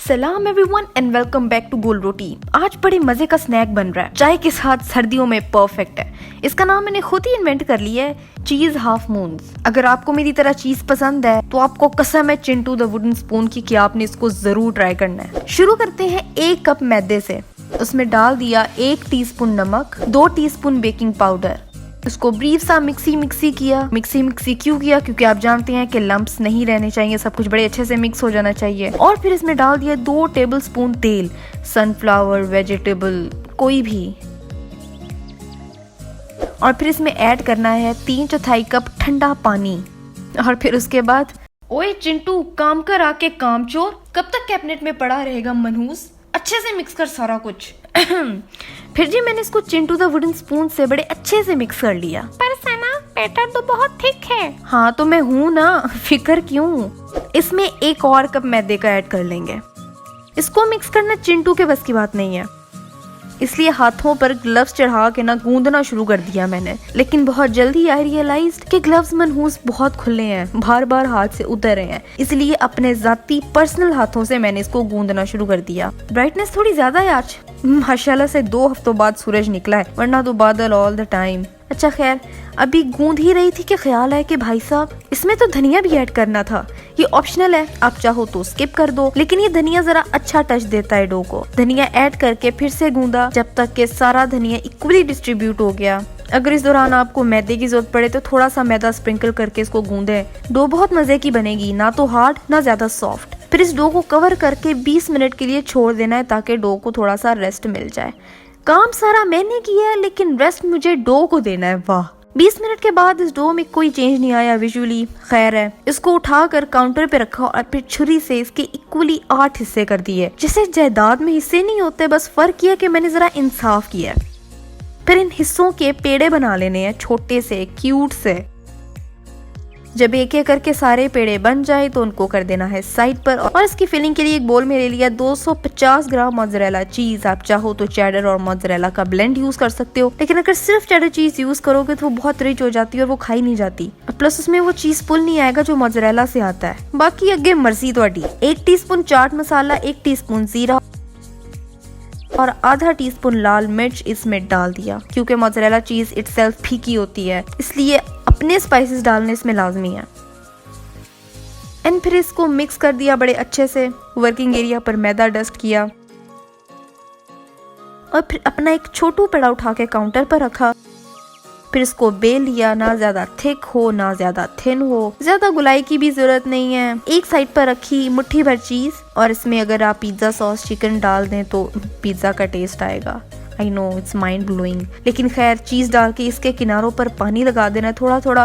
सलाम everyone and welcome back to Gol Roti. आज बड़े मजे का स्नैक बन रहा है, चाय के साथ सर्दियों में परफेक्ट है। इसका नाम मैंने खुद ही इन्वेंट कर लिया है, चीज हाफ मून्स। अगर आपको मेरी तरह चीज पसंद है तो आपको कसम है चिंटू द वुडन स्पून की कि आपने इसको जरूर ट्राई करना है। शुरू करते हैं 1 कप मैदे से। उसमें डाल दिया 1 टीस्पून नमक, 2 टीस्पून बेकिंग पाउडर। इसको ब्रीफ सा मिक्सी किया। मिक्सी क्यों किया? क्योंकि आप जानते हैं कि लम्प्स नहीं रहने चाहिए, सब कुछ बड़े अच्छे से मिक्स हो जाना चाहिए। और फिर इसमें डाल दिया 2 टेबलस्पून तेल, सनफ्लावर, वेजिटेबल, कोई भी। और फिर इसमें ऐड करना है 3/4 कप ठंडा पानी। और फिर उसके बाद ओए चिंटू, काम कर आके कामचोर, कब तक कैबिनेट में पड़ा रहेगा मनहूस? अच्छे से मिक्स कर सारा कुछ। फिर जी मैंने इसको चिंटू द वुडन स्पून से बड़े अच्छे से मिक्स कर लिया। पर सना, बैटर तो बहुत थिक है। हाँ तो मैं हूँ ना, फिक्र क्यों। इसमें 1 और कप मैदे का ऐड कर लेंगे। इसको मिक्स करना चिंटू के बस की बात नहीं है, इसलिए हाथों पर ग्लव्स चढ़ा के ना गूंदना शुरू कर दिया मैंने। लेकिन बहुत जल्दी आई रियलाइज्ड कि ग्लव्स मनहूस बहुत खुले हैं, बार बार हाथ से उतर रहे हैं, इसलिए अपने जाती पर्सनल हाथों से मैंने इसको गूंदना शुरू कर दिया। ब्राइटनेस थोड़ी ज्यादा है आज, माशाल्लाह से 2 हफ्तों बाद सूरज निकला है, वरना तो बादल ऑल द टाइम। अच्छा खैर, अभी गूंद ही रही थी कि ख्याल है कि भाई साहब इसमें तो धनिया भी ऐड करना था। ये ऑप्शनल है, आप चाहो तो स्किप कर दो, लेकिन ये धनिया जरा अच्छा टच देता है डो को। धनिया ऐड करके फिर से गूंदा जब तक कि सारा धनिया इक्वली डिस्ट्रीब्यूट हो गया। अगर इस दौरान आपको मैदे की जरूरत पड़े तो थोड़ा सा मैदा स्प्रिंकल करके इसको गूंदे। डो बहुत मजे की बनेगी, ना तो हार्ड ना ज्यादा सॉफ्ट। फिर इस डो को कवर करके 20 मिनट के लिए छोड़ देना है ताकि डो को थोड़ा सा रेस्ट मिल जाए। काम सारा मैंने किया है लेकिन रेस्ट मुझे डो को देना है। वाह, 20 मिनट के बाद इस डो में कोई चेंज नहीं आया विजुअली। खैर है, इसको उठाकर काउंटर पे रखा और फिर छुरी से इसके इक्वली 8 हिस्से कर दिए। जैसे जायदाद में हिस्से नहीं होते, बस फर्क यह कि मैंने जरा इंसाफ किया। फिर इन हिस्सों के पेड़े बना लेने हैं, छोटे से क्यूट से। जब एक एक करके सारे पेड़े बन जाए तो उनको कर देना है साइड पर। और इसकी फिलिंग के लिए एक बोल में ले लिया 250 ग्राम मोज़रेला चीज। आप चाहो तो चेडर और मोज़रेला का ब्लेंड यूज कर सकते हो, लेकिन अगर सिर्फ चेडर चीज यूज करोगे तो वो बहुत रिच हो जाती है और वो खाई नहीं जाती। प्लस उसमें वो चीज पुल नहीं आएगा जो मोज़रेला से आता है। बाकी अगे मर्जी ਤੁਹਾਡੀ। 1 टीस्पून चाट मसाला, 1 टीस्पून जीरा और आधा टीस्पून लाल मिर्च इसमें डाल दिया। क्योंकि मोज़रेला चीज इटसेल्फ फीकी होती है, इसलिए अपने स्पाइसेस डालने इसमें लाजमी है। एंड फिर इसको मिक्स कर दिया बड़े अच्छे से। वर्किंग एरिया पर मैदा डस्ट किया और फिर अपना एक छोटू पेड़ा उठा के काउंटर पर रखा। फिर इसको बेल लिया, ना ज्यादा थिक हो ना ज्यादा थिन हो, ज्यादा गुलाई की भी जरूरत नहीं है। एक साइड पर रखी मुट्ठी भर चीज, और इसमें अगर आप पिज्जा सॉस चिकन डाल दें तो पिज्जा का टेस्ट आएगा। I know it's mind blowing, लेकिन खैर चीज डाल के इसके किनारों पर पानी लगा देना है थोड़ा थोड़ा।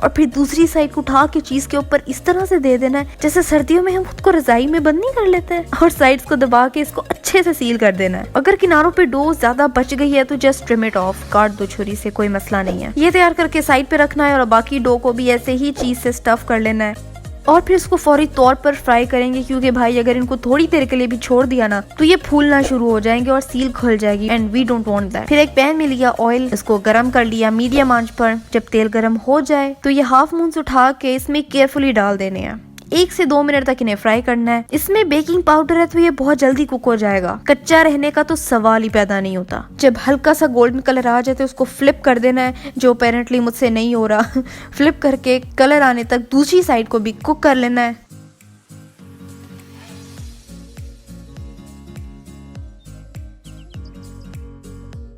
और फिर दूसरी साइड को उठा के चीज के ऊपर इस तरह से दे देना है जैसे सर्दियों में हम खुद को रजाई में बंद नहीं कर लेते हैं। और साइड्स को दबा के इसको अच्छे से सील कर देना है। अगर किनारों पे डो ज्यादा बच गई है तो जस्ट ट्रिम इट ऑफ, काट दो छुरी से, कोई मसला नहीं है। ये तैयार करके साइड पे रखना है और बाकी डो को भी ऐसे ही चीज से स्टफ कर लेना है। और फिर इसको फौरी तौर पर फ्राई करेंगे, क्योंकि भाई अगर इनको थोड़ी देर के लिए भी छोड़ दिया ना तो ये फूलना शुरू हो जाएंगे और सील खुल जाएगी, and we don't want that. फिर एक पैन में लिया ऑयल, इसको गरम कर लिया मीडियम आंच पर। जब तेल गरम हो जाए तो ये हाफ मून्स उठा के इसमें केयरफुली डाल देने हैं। 1 से 2 मिनट तक इन्हें फ्राई करना है। इसमें बेकिंग पाउडर है तो ये बहुत जल्दी कुक हो जाएगा, कच्चा रहने का तो सवाल ही पैदा नहीं होता। जब हल्का सा गोल्डन कलर आ जाए तो उसको फ्लिप कर देना है, जो अपेरेंटली मुझसे नहीं हो रहा। फ्लिप करके कलर आने तक दूसरी साइड को भी कुक कर लेना है।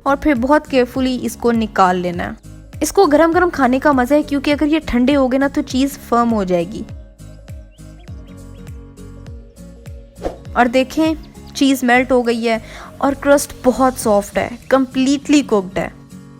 और फिर बहुत केयरफुली इसको निकाल लेना है। इसको गरम गरम खाने का मजा है, क्योंकि अगर ये ठंडे हो गए ना तो चीज फर्म हो जाएगी। और देखें चीज मेल्ट हो गई है और क्रस्ट बहुत सॉफ्ट है, कंप्लीटली कुक्ड है।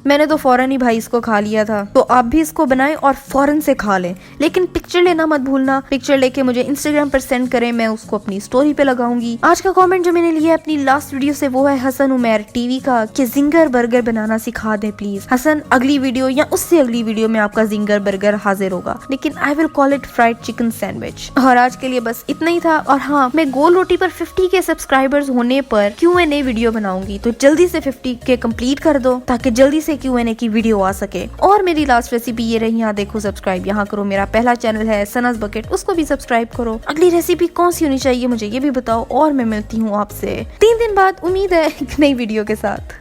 मैंने तो फौरन ही भाई इसको खा लिया था, तो आप भी इसको बनाएं और फौरन से खा लें। लेकिन पिक्चर लेना मत भूलना, पिक्चर लेके मुझे इंस्टाग्राम पर सेंड करें, मैं उसको अपनी स्टोरी पे लगाऊंगी। आज का कमेंट जो मैंने लिया अपनी लास्ट वीडियो से वो है हसन उमैर टीवी का कि जिंगर बर्गर बनाना सिखा दे प्लीज। हसन, अगली वीडियो या उससे अगली वीडियो में आपका जिंगर बर्गर हाजिर होगा, लेकिन I will call it fried chicken sandwich. और आज के लिए बस इतना ही था। और हाँ, मैं गोल रोटी पर 50 के सब्सक्राइबर्स होने पर Q&A वीडियो बनाऊंगी, तो जल्दी से 50 के कंप्लीट कर दो ताकि जल्दी से अगले Q&A की वीडियो आ सके। और मेरी लास्ट रेसिपी ये रही, यहाँ देखो सब्सक्राइब यहाँ करो, मेरा पहला चैनल है सनाज बकेट, उसको भी सब्सक्राइब करो। अगली रेसिपी कौन सी होनी चाहिए मुझे ये भी बताओ, और मैं मिलती हूँ आपसे 3 दिन बाद, उम्मीद है एक नई वीडियो के साथ।